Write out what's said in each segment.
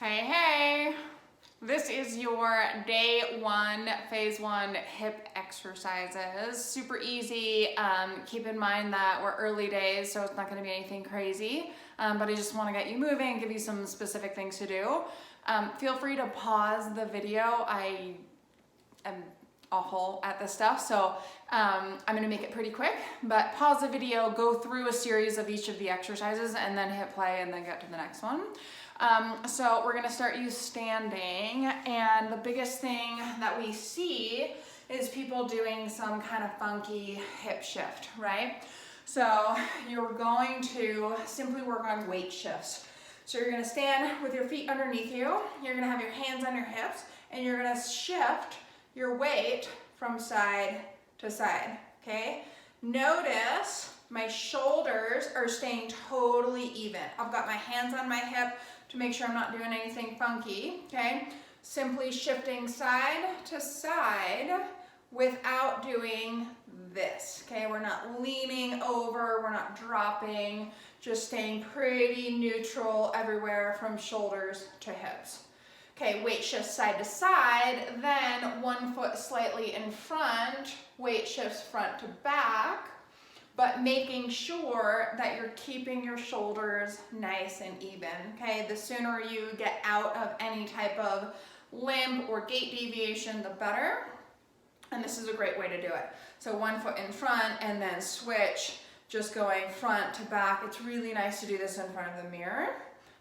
Hey, hey! This is your day one, phase one hip exercises. Super easy. Keep in mind that we're early days, so it's not going to be anything crazy, but I just want to get you moving and give you some specific things to do. Feel free to pause the video. I am awful at this stuff, so I'm going to make it pretty quick, but pause the video, go through a series of each of the exercises, and then hit play and then get to the next one. So we're going to start you standing, and the biggest thing that we see is people doing some kind of funky hip shift, right? So you're going to simply work on weight shifts. So you're going to stand with your feet underneath you, you're going to have your hands on your hips, and you're going to shift your weight from side to side, okay? Notice my shoulders are staying totally even. I've got my hands on my hip to make sure I'm not doing anything funky, okay? Simply shifting side to side without doing this, okay? We're not leaning over, we're not dropping, just staying pretty neutral everywhere from shoulders to hips. Okay, weight shifts side to side, then one foot slightly in front, weight shifts front to back, but making sure that you're keeping your shoulders nice and even, okay? The sooner you get out of any type of limp or gait deviation, the better. And this is a great way to do it. So one foot in front and then switch, just going front to back. It's really nice to do this in front of the mirror,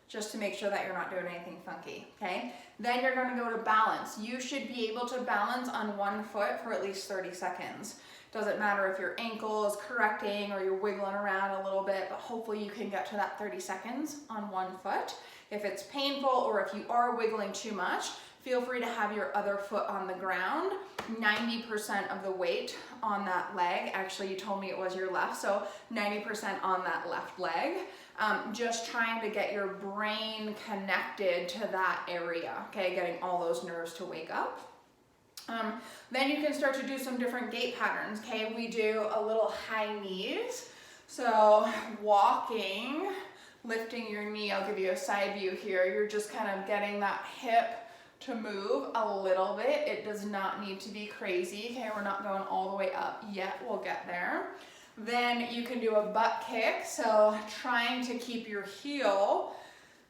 just to make sure that you're not doing anything funky, okay? Then you're gonna go to balance. You should be able to balance on one foot for at least 30 seconds. Doesn't matter if your ankle is correcting or you're wiggling around a little bit, but hopefully you can get to that 30 seconds on one foot. If it's painful or if you are wiggling too much, feel free to have your other foot on the ground. 90% of the weight on that leg, actually you told me it was your left, so 90% on that left leg. Just trying to get your brain connected to that area, okay? Getting all those nerves to wake up. Then you can start to do some different gait patterns, okay? We do a little high knees. So walking, lifting your knee, I'll give you a side view here. You're just kind of getting that hip to move a little bit. It does not need to be crazy, okay? We're not going all the way up yet, we'll get there. Then you can do a butt kick, so trying to keep your heel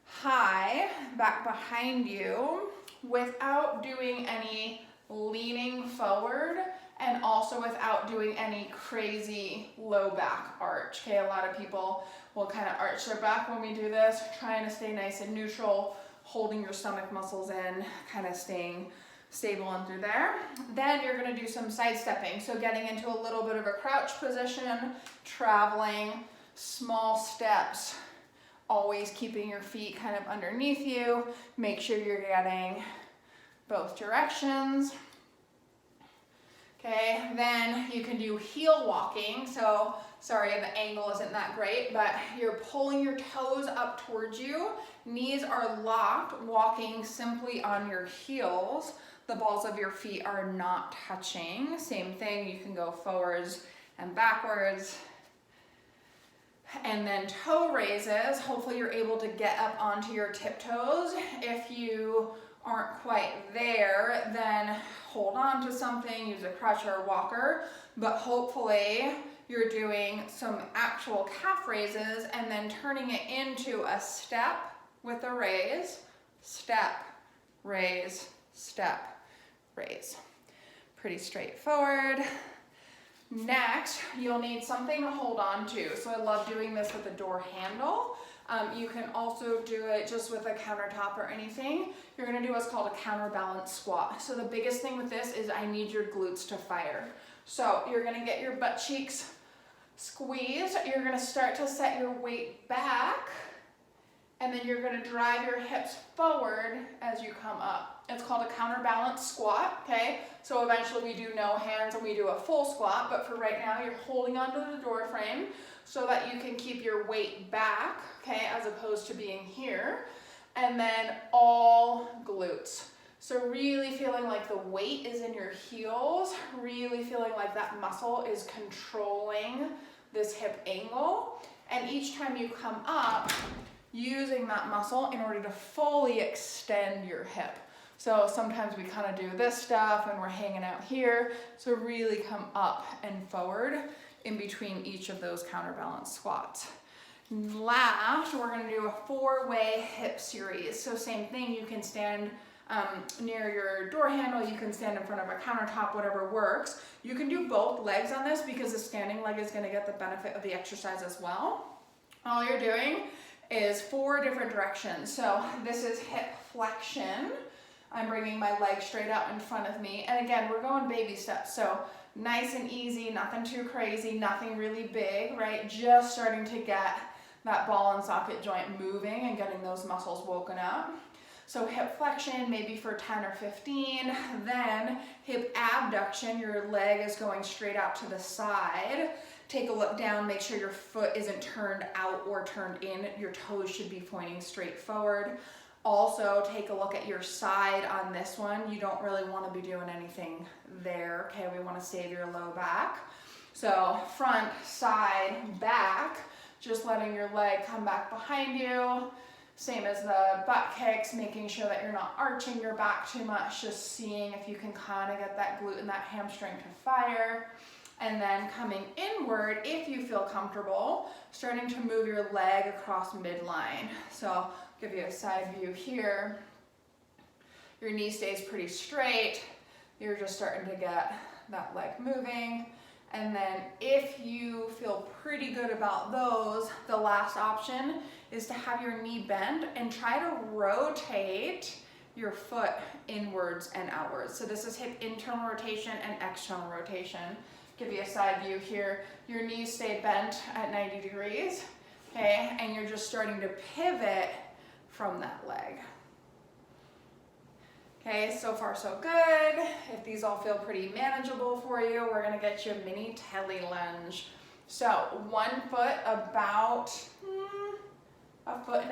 high back behind you without doing any leaning forward and also without doing any crazy low back arch, okay? A lot of people will kind of arch their back when we do this, trying to stay nice and neutral, holding your stomach muscles in, kind of staying stable under there. Then you're gonna do some side stepping. So getting into a little bit of a crouch position, traveling, small steps, always keeping your feet kind of underneath you. Make sure you're getting both directions. Okay, then you can do heel walking. So, sorry, the angle isn't that great, but you're pulling your toes up towards you. Knees are locked, walking simply on your heels. The balls of your feet are not touching. Same thing, you can go forwards and backwards. And then toe raises. Hopefully you're able to get up onto your tiptoes. If you aren't quite there, then hold on to something, use a crutch or a walker, but hopefully you're doing some actual calf raises and then turning it into a step with a raise, step, raise, step, raise. Pretty straightforward. Next, you'll need something to hold on to. So I love doing this with a door handle. You can also do it just with a countertop or anything. You're gonna do what's called a counterbalance squat. So the biggest thing with this is I need your glutes to fire. So you're gonna get your butt cheeks squeezed. You're gonna start to set your weight back, and then you're gonna drive your hips forward as you come up. It's called a counterbalance squat, okay? So eventually we do no hands and we do a full squat, but for right now you're holding onto the door frame so that you can keep your weight back, okay, as opposed to being here. And then all glutes. So really feeling like the weight is in your heels, really feeling like that muscle is controlling this hip angle. And each time you come up, using that muscle in order to fully extend your hip. So sometimes we kind of do this stuff and we're hanging out here. So really come up and forward in between each of those counterbalance squats. Last, we're gonna do a 4-way hip series. So same thing, you can stand near your door handle, you can stand in front of a countertop, whatever works. You can do both legs on this because the standing leg is gonna get the benefit of the exercise as well. All you're doing is 4 different directions. So this is hip flexion. I'm bringing my leg straight out in front of me. And again, we're going baby steps. So nice and easy, nothing too crazy, nothing really big, right? Just starting to get that ball and socket joint moving and getting those muscles woken up. So hip flexion, maybe for 10 or 15. Then hip abduction, your leg is going straight out to the side. Take a look down, make sure your foot isn't turned out or turned in. Your toes should be pointing straight forward. Also, take a look at your side on this one. You don't really want to be doing anything there, okay? We want to save your low back. So front, side, back, just letting your leg come back behind you. Same as the butt kicks, making sure that you're not arching your back too much, just seeing if you can kind of get that glute and that hamstring to fire. And then coming inward, if you feel comfortable, starting to move your leg across midline. So I'll give you a side view here. Your knee stays pretty straight. You're just starting to get that leg moving. And then if you feel pretty good about those, the last option is to have your knee bend and try to rotate your foot inwards and outwards. So this is hip internal rotation and external rotation. Give you a side view here. Your knees stay bent at 90 degrees, okay? And you're just starting to pivot from that leg. Okay, so far so good. If these all feel pretty manageable for you, we're gonna get you a mini telly lunge. So 1 foot about 1.5 foot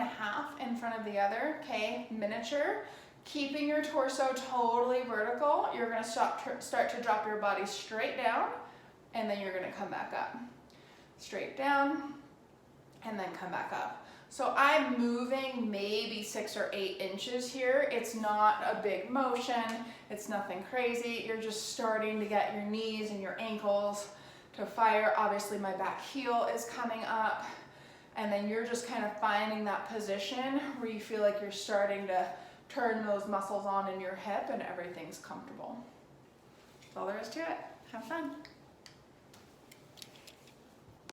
in front of the other, okay, miniature. Keeping your torso totally vertical, you're gonna start to drop your body straight down, and then you're gonna come back up. Straight down, and then come back up. So I'm moving maybe 6 or 8 inches here. It's not a big motion. It's nothing crazy. You're just starting to get your knees and your ankles to fire. Obviously my back heel is coming up. And then you're just kind of finding that position where you feel like you're starting to turn those muscles on in your hip and everything's comfortable. That's all there is to it. Have fun.